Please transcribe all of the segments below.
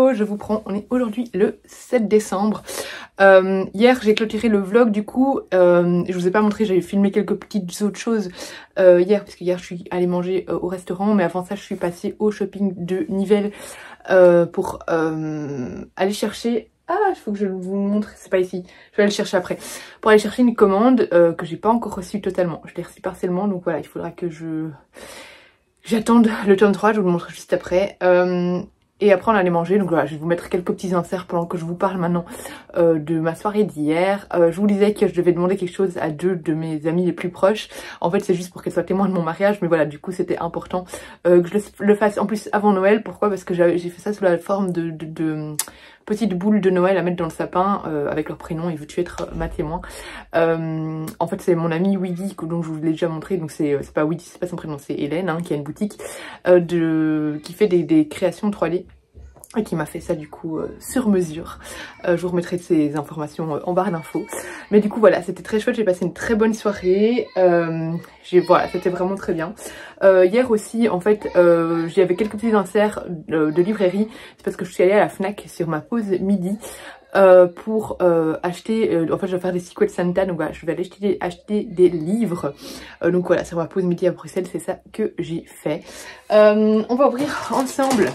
Hello, je vous prends, on est aujourd'hui le 7 décembre. Hier j'ai clôturé le vlog du coup, je vous ai pas montré, j'avais filmé quelques petites autres choses hier, parce que hier je suis allée manger au restaurant, mais avant ça je suis passée au shopping de Nivelles pour aller chercher... Ah, il faut que je vous montre, c'est pas ici, je vais aller le chercher après. Pour aller chercher une commande que j'ai pas encore reçue totalement, je l'ai reçue partiellement, donc voilà, il faudra que j'attende le tome 3, je vous le montre juste après. Et après on allait manger, donc voilà, je vais vous mettre quelques petits inserts pendant que je vous parle maintenant de ma soirée d'hier. Je vous disais que je devais demander quelque chose à deux de mes amis les plus proches. En fait c'est juste pour qu'elles soient témoins de mon mariage, mais voilà, du coup c'était important que je le fasse en plus avant Noël. Pourquoi? Parce que j'ai fait ça sous la forme de petites boules de Noël à mettre dans le sapin avec leur prénom, et veux-tu être ma témoin. En fait c'est mon amie Wiggy, donc je vous l'ai déjà montré, donc c'est pas Wiggy, c'est pas son prénom, c'est Hélène, hein, qui a une boutique qui fait des créations 3D. Et qui m'a fait ça du coup sur mesure. Je vous remettrai ces informations en barre d'infos. Mais du coup voilà, c'était très chouette, j'ai passé une très bonne soirée. Voilà, c'était vraiment très bien. Hier aussi en fait, j'avais quelques petits inserts de librairie. C'est parce que je suis allée à la Fnac sur ma pause midi. Pour acheter, en fait je vais faire des Secret Santa, donc voilà, je vais aller acheter des livres. Donc voilà, sur ma pause midi à Bruxelles, c'est ça que j'ai fait. On va ouvrir ensemble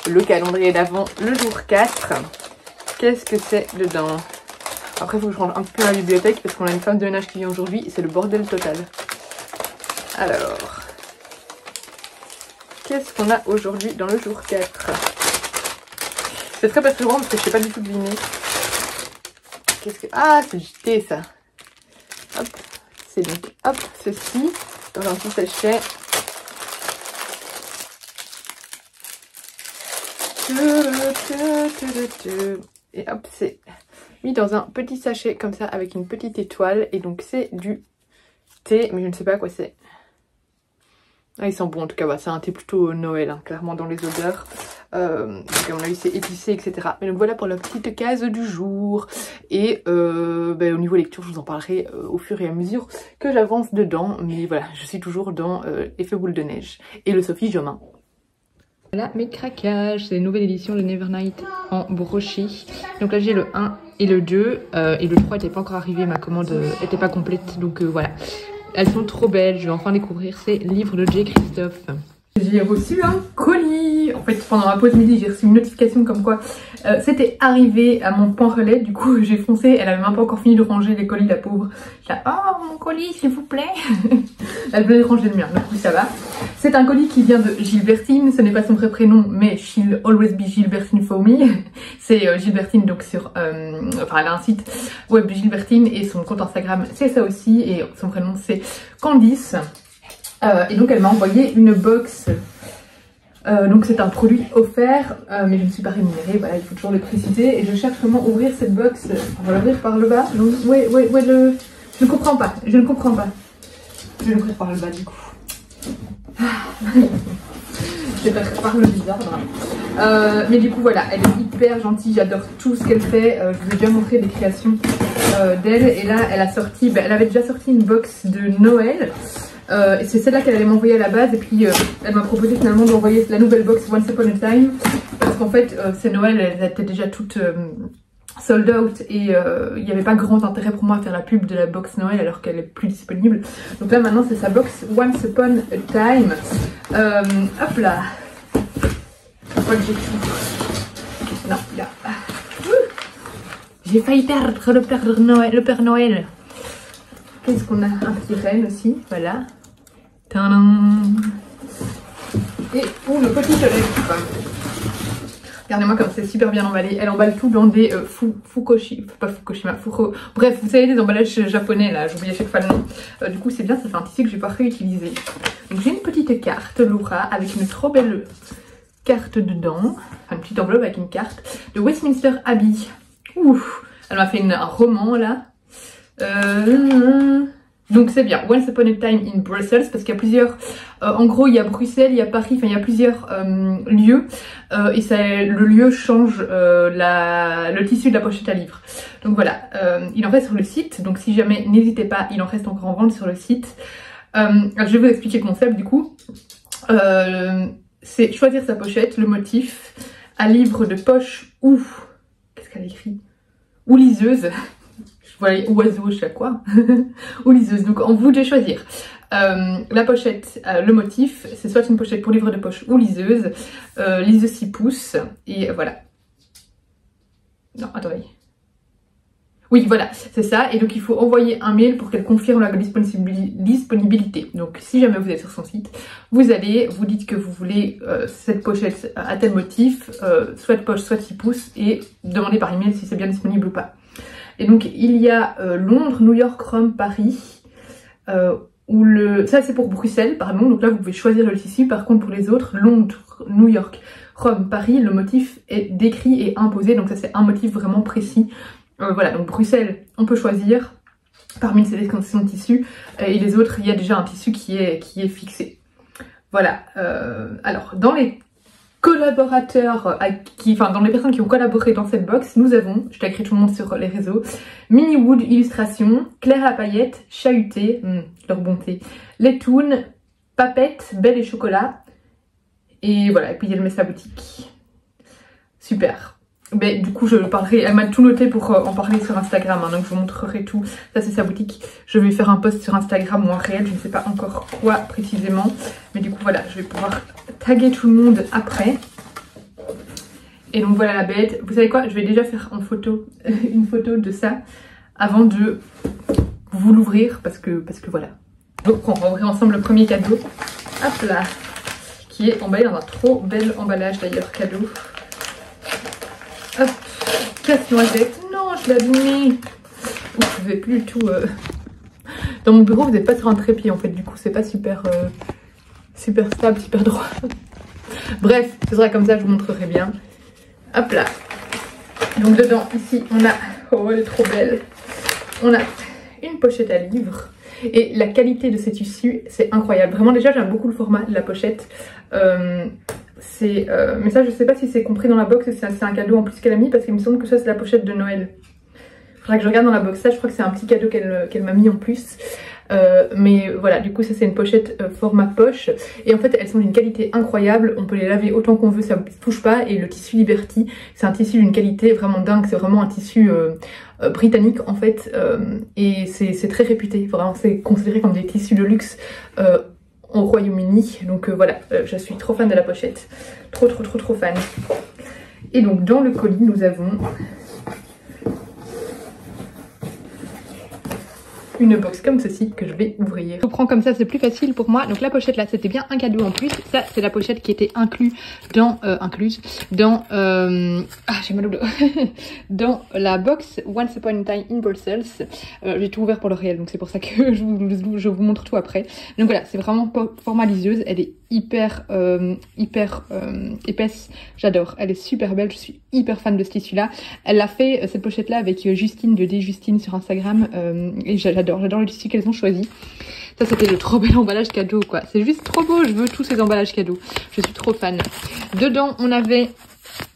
le calendrier d'avant, le jour 4. Qu'est-ce que c'est dedans? Après il faut que je rentre un petit peu à la bibliothèque parce qu'on a une femme de ménage qui vient aujourd'hui et c'est le bordel total. Alors, qu'est-ce qu'on a aujourd'hui dans le jour 4? C'est très perturbant parce que je sais pas du tout deviner. Qu'est-ce que... Ah, c'est du thé ça. Hop, c'est donc, hop, ceci, dans un petit sachet. Et hop, c'est mis dans un petit sachet comme ça avec une petite étoile. Et donc c'est du thé, mais je ne sais pas quoi c'est. Ah, il sent bon en tout cas, bah, c'est un thé plutôt Noël, hein, clairement dans les odeurs. Donc à mon avis c'est épicé, etc. Mais donc voilà pour la petite case du jour. Et au niveau lecture, je vous en parlerai au fur et à mesure que j'avance dedans. Mais voilà, je suis toujours dans Effet boule de neige et le Sophie Jomain. Voilà mes craquages, c'est une nouvelle édition de Nevernight en broché. Donc là j'ai le 1 et le 2 et le 3 n'était pas encore arrivé, ma commande n'était pas complète, donc voilà. Elles sont trop belles, je vais enfin découvrir ces livres de J. Christophe. J'ai reçu un colis. En fait pendant ma pause midi j'ai reçu une notification comme quoi c'était arrivé à mon point relais. Du coup j'ai foncé, elle avait même pas encore fini de ranger les colis, la pauvre. J'ai dit oh mon colis s'il vous plaît. Elle venait de ranger le mien, donc oui ça va. C'est un colis qui vient de Gilbertine, ce n'est pas son vrai prénom mais she'll always be Gilbertine for me. C'est Gilbertine donc sur, enfin elle a un site web Gilbertine et son compte Instagram c'est ça aussi et son prénom c'est Candice. Et donc elle m'a envoyé une box, donc c'est un produit offert, mais je ne suis pas rémunérée, voilà, il faut toujours le préciser. Et je cherche comment ouvrir cette box, on va l'ouvrir par le bas, donc, ouais, je ne comprends pas, je vais l'ouvrir par le bas du coup. Je vais faire par le bizarre, mais du coup voilà, elle est hyper gentille, j'adore tout ce qu'elle fait. Je vous ai déjà montré des créations d'elle, et là elle a sorti, elle avait déjà sorti une box de Noël. Et c'est celle-là qu'elle allait m'envoyer à la base, et puis elle m'a proposé finalement d'envoyer la nouvelle box Once Upon a Time, parce qu'en fait c'est Noël, elles étaient déjà toutes sold out, et il n'y avait pas grand intérêt pour moi à faire la pub de la box Noël alors qu'elle est plus disponible. Donc là maintenant c'est sa box Once Upon a Time. Hop là, je crois que j'ai tout. Non, là. J'ai failli perdre le Père Noël. Qu'est-ce qu'on a? Un petit renne aussi, voilà. Tadam. Et pour le petit livre. Regardez-moi comme c'est super bien emballé. Elle emballe tout dans des bref, vous savez, des emballages japonais là, j'oublie à chaque fois le nom. Du coup c'est bien, ça fait un tissu que je vais pas réutiliser. Donc j'ai une petite carte Laura avec une trop belle carte dedans. Enfin une petite enveloppe avec une carte de Westminster Abbey. Ouf, elle m'a fait un roman là. Donc c'est bien, Once Upon a Time in Brussels, parce qu'il y a plusieurs, en gros il y a Bruxelles, il y a Paris, enfin il y a plusieurs lieux, et le lieu change le tissu de la pochette à livre. Donc voilà, il en reste sur le site, donc si jamais, n'hésitez pas, il en reste encore en vente sur le site. Je vais vous expliquer le concept du coup. C'est choisir sa pochette, le motif, à livre de poche ou... Qu'est-ce qu'elle a écrit? Ou liseuse. Je vois les oiseaux, je sais quoi. Ou liseuse. Donc en vous de choisir. La pochette, le motif, c'est soit une pochette pour livre de poche ou liseuse. Liseuse 6 pouces. Et voilà. Non, attendez. Oui, voilà, c'est ça. Et donc, il faut envoyer un mail pour qu'elle confirme la disponibilité. Donc, si jamais vous êtes sur son site, vous allez, vous dites que vous voulez cette pochette à tel motif, soit de poche, soit 6 pouces, et demandez par email si c'est bien disponible ou pas. Et donc, il y a Londres, New York, Rome, Paris, ça c'est pour Bruxelles, pardon. Donc là, vous pouvez choisir le tissu. Par contre, pour les autres, Londres, New York, Rome, Paris, le motif est décrit et imposé. Donc ça, c'est un motif vraiment précis. Voilà, donc Bruxelles, on peut choisir parmi une sélection de tissus, et les autres, il y a déjà un tissu qui est fixé. Voilà, alors dans les collaborateurs, dans les personnes qui ont collaboré dans cette box, nous avons, je t'ai écrit tout le monde sur les réseaux, Mini Wood Illustration, Claire la paillette, Chahuté, leur bonté, Letoun, Papette, Belle et Chocolat, et voilà, et puis elle met sa boutique. Super. Mais du coup je parlerai, elle m'a tout noté pour en parler sur Instagram, hein, donc je vous montrerai tout. Ça c'est sa boutique, je vais faire un post sur Instagram ou en réel, je ne sais pas encore quoi précisément. Mais du coup voilà, je vais pouvoir taguer tout le monde après. Et donc voilà la bête. Vous savez quoi, je vais déjà faire en photo une photo de ça avant de vous l'ouvrir parce que voilà. Donc on va ouvrir ensemble le premier cadeau. Hop là, qui est emballé dans un trop bel emballage d'ailleurs, cadeau. Hop, casse-noisette. Non, je l'ai abîmé. Je ne vais plus du tout... Dans mon bureau, vous n'êtes pas sur un trépied en fait. Du coup, c'est pas super stable, super droit. Bref, ce sera comme ça, je vous montrerai bien. Hop là. Donc dedans, ici, on a... Oh, elle est trop belle. On a une pochette à livres. Et la qualité de ces tissus, c'est incroyable. Vraiment, déjà, j'aime beaucoup le format de la pochette. Mais ça je sais pas si c'est compris dans la box, c'est un cadeau en plus qu'elle a mis parce qu'il me semble que ça c'est la pochette de Noël. Faudra que je regarde dans la box, ça je crois que c'est un petit cadeau qu'elle m'a mis en plus. Mais voilà, du coup ça c'est une pochette format poche. Et en fait elles sont d'une qualité incroyable, on peut les laver autant qu'on veut, ça ne touche pas. Et le tissu Liberty, c'est un tissu d'une qualité vraiment dingue, c'est vraiment un tissu britannique en fait. Et c'est très réputé, vraiment c'est considéré comme des tissus de luxe au Royaume-Uni. Donc voilà, je suis trop fan de la pochette. Trop fan. Et donc dans le colis, nous avons une box comme ceci que je vais ouvrir. Je prends comme ça, c'est plus facile pour moi. Donc la pochette là, c'était bien un cadeau en plus. Ça, c'est la pochette qui était incluse dans j'ai mal au dos. Dans la box Once Upon a Time in Brussels. J'ai tout ouvert pour le réel, donc c'est pour ça que je vous montre tout après. Donc voilà, c'est vraiment format liseuse. Elle est hyper épaisse. J'adore. Elle est super belle. Je suis hyper fan de ce tissu là. Elle l'a fait cette pochette là avec Justine de Justine sur Instagram. Et j'adore le tissu qu'elles ont choisi. Ça c'était le trop bel emballage cadeau quoi. C'est juste trop beau, je veux tous ces emballages cadeaux. Je suis trop fan. Dedans on avait,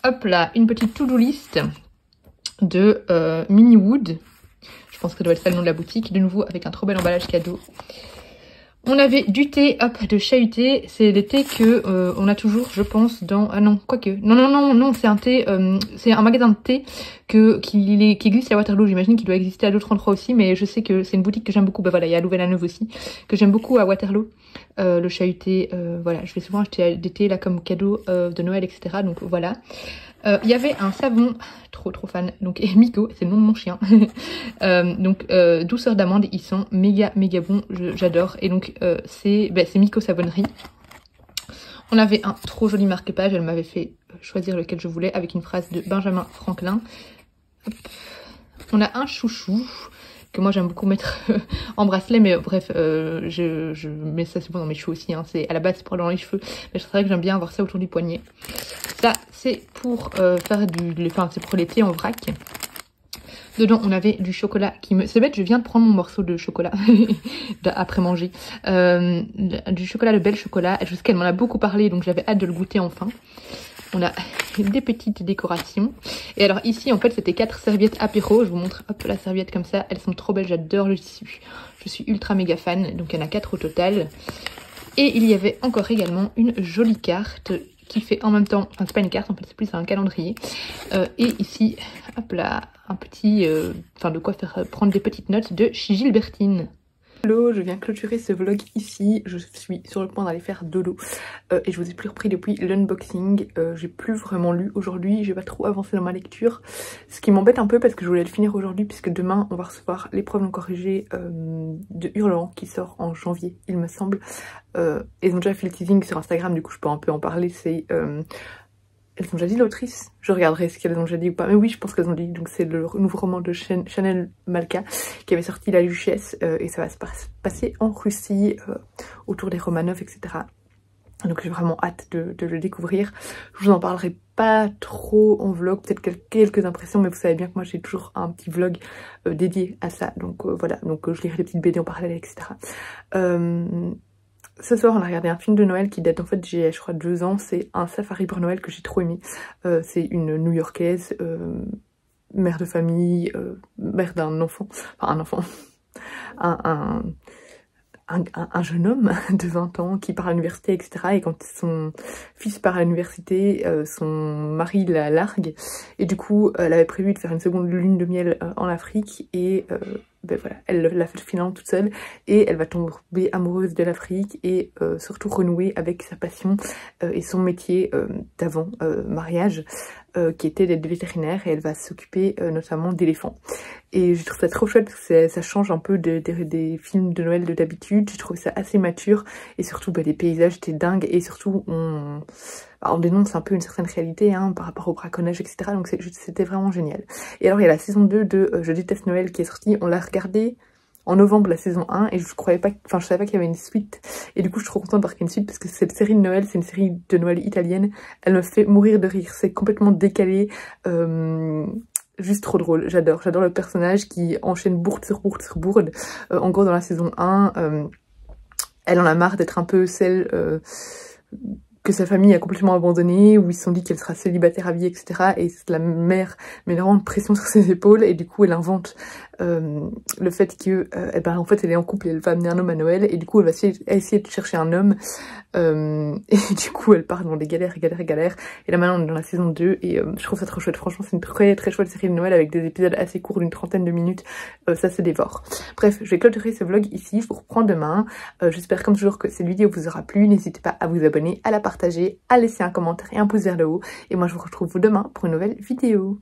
hop là, une petite to-do list de Mini Wood. Je pense que ça doit être ça le nom de la boutique. De nouveau avec un trop bel emballage cadeau. On avait du thé, hop, de Chahuté. C'est des thés que on a toujours, je pense, dans... Ah non, quoique. Non, c'est un thé, c'est un magasin de thé qui existe à Waterloo. J'imagine qu'il doit exister à d'autres endroits aussi, mais je sais que c'est une boutique que j'aime beaucoup. Bah voilà, il y a à Louvain-la-Neuve aussi, que j'aime beaucoup à Waterloo. Le Chahuté, voilà, je vais souvent acheter des thés là comme cadeau de Noël, etc. Donc voilà. Il y avait un savon, trop fan, donc Miko, c'est le nom de mon chien. Douceur d'amande, ils sont méga bons, j'adore. Et donc c'est Miko Savonnerie. On avait un trop joli marque-page, elle m'avait fait choisir lequel je voulais avec une phrase de Benjamin Franklin. Hop. On a un chouchou que moi j'aime beaucoup mettre en bracelet, mais bref, je mets ça souvent dans mes cheveux aussi, hein. C'est à la base c'est pour dans les cheveux, mais c'est vrai que j'aime bien avoir ça autour du poignet. Ça c'est pour faire c'est pour l'été en vrac. Dedans on avait du chocolat qui me... C'est bête, je viens de prendre mon morceau de chocolat après manger. Du chocolat, de Belle Chocolat. Je sais qu'elle m'en a beaucoup parlé, donc j'avais hâte de le goûter enfin. On a des petites décorations. Et alors ici en fait c'était 4 serviettes apéro. Je vous montre hop la serviette comme ça. Elles sont trop belles, j'adore le tissu. Je suis ultra méga fan. Donc il y en a 4 au total. Et il y avait encore également une jolie carte qui fait en même temps, enfin c'est pas une carte en fait, c'est plus un calendrier. Et ici, hop là, un petit, enfin de quoi faire prendre des petites notes de chez Gilbertine. Hello, je viens clôturer ce vlog ici, je suis sur le point d'aller faire dodo et je vous ai plus repris depuis l'unboxing. J'ai plus vraiment lu aujourd'hui, j'ai pas trop avancé dans ma lecture, ce qui m'embête un peu parce que je voulais le finir aujourd'hui puisque demain on va recevoir l'épreuve non corrigée de Hurlant qui sort en janvier il me semble. Ils ont déjà fait le teasing sur Instagram, du coup je peux un peu en parler, c'est... Elles ont déjà dit l'autrice? Je regarderai ce qu'elles ont déjà dit ou pas. Mais oui, je pense qu'elles ont dit. Donc c'est le nouveau roman de Chanel Malka qui avait sorti La Duchesse et ça va se passer en Russie autour des Romanov, etc. Donc j'ai vraiment hâte de le découvrir. Je vous en parlerai pas trop en vlog, peut-être quelques impressions, mais vous savez bien que moi j'ai toujours un petit vlog dédié à ça. Donc voilà, donc je lirai les petites BD en parallèle, etc. Ce soir on a regardé un film de Noël qui date en fait d'il je crois 2 ans, c'est un safari pour Noël que j'ai trop aimé. C'est une New-Yorkaise, mère de famille, mère d'un enfant, enfin un enfant, un jeune homme de 20 ans qui part à l'université, etc. Et quand son fils part à l'université, son mari la largue. Et du coup, elle avait prévu de faire une seconde lune de miel en Afrique. Et ben voilà, elle l'a fait finalement toute seule. Et elle va tomber amoureuse de l'Afrique et surtout renouer avec sa passion et son métier d'avant mariage. Qui était d'être vétérinaire et elle va s'occuper notamment d'éléphants. Et je trouve ça trop chouette parce que ça change un peu des films de Noël de d'habitude. Je trouve ça assez mature et surtout bah, les paysages étaient dingues et surtout on dénonce un peu une certaine réalité hein, par rapport au braconnage, etc. Donc c'était vraiment génial. Et alors il y a la saison 2 de Je déteste Noël qui est sortie. On l'a regardée en novembre la saison 1 et je croyais pas, enfin je savais pas qu'il y avait une suite et du coup je suis trop contente d'avoir qu'il y ait une suite parce que cette série de Noël, c'est une série de Noël italienne, elle me fait mourir de rire, c'est complètement décalé, juste trop drôle, j'adore le personnage qui enchaîne bourde sur bourde sur bourde. En gros dans la saison 1, elle en a marre d'être un peu celle que sa famille a complètement abandonné, où ils se sont dit qu'elle sera célibataire à vie, etc. Et la mère met énormément de pression sur ses épaules, et du coup elle invente le fait que, en fait elle est en couple et elle va amener un homme à Noël, et du coup elle va essayer de chercher un homme, et du coup elle part dans des galères, et là maintenant on est dans la saison 2, et je trouve ça trop chouette, franchement c'est une très chouette série de Noël avec des épisodes assez courts d'une 30aine de minutes, ça se dévore. Bref, je vais clôturer ce vlog ici, je vous reprends demain, j'espère comme toujours que cette vidéo vous aura plu, n'hésitez pas à vous abonner, à la partager, à laisser un commentaire et un pouce vers le haut, et moi je vous retrouve demain pour une nouvelle vidéo.